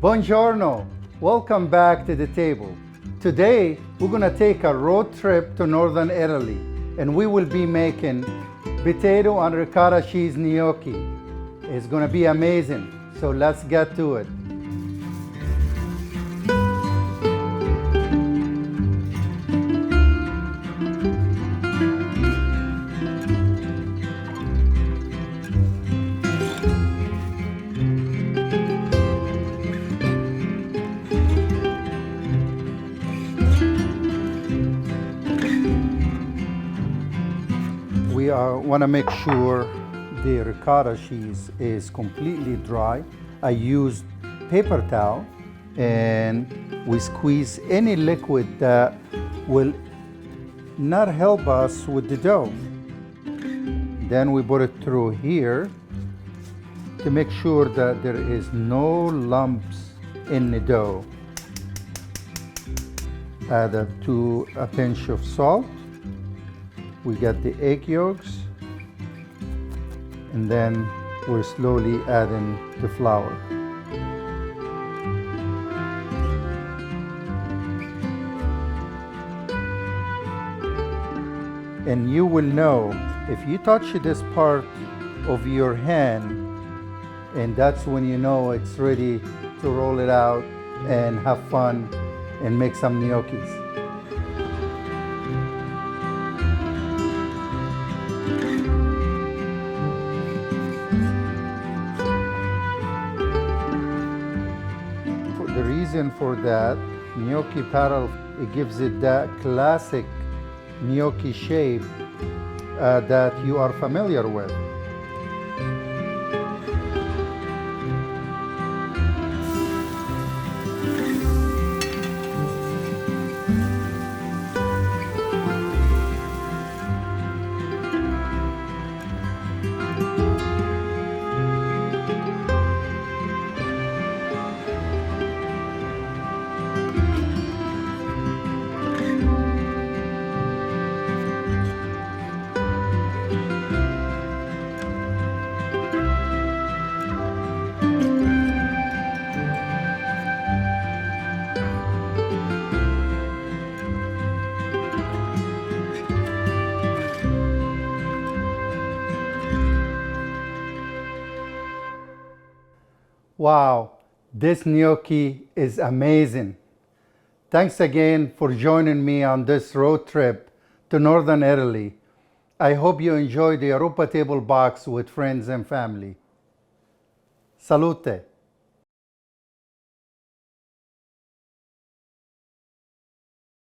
Buongiorno, welcome back to the table. Today we're gonna take a road trip to northern Italy and we will be making potato and ricotta cheese gnocchi. It's gonna be amazing, so let's get to it. We want to make sure the ricotta cheese is completely dry. I used paper towel and we squeeze any liquid that will not help us with the dough. Then we put it through here to make sure that there is no lumps in the dough. Add a pinch of salt. We get the egg yolks, and then we're slowly adding the flour. And you will know if you touch this part of your hand, and that's when you know it's ready to roll it out and have fun and make some gnocchis. The reason for that, gnocchi paddle, it gives it that classic gnocchi shape that you are familiar with. Wow, this gnocchi is amazing. Thanks again for joining me on this road trip to northern Italy. I hope you enjoy the Europa Table box with friends and family. Salute!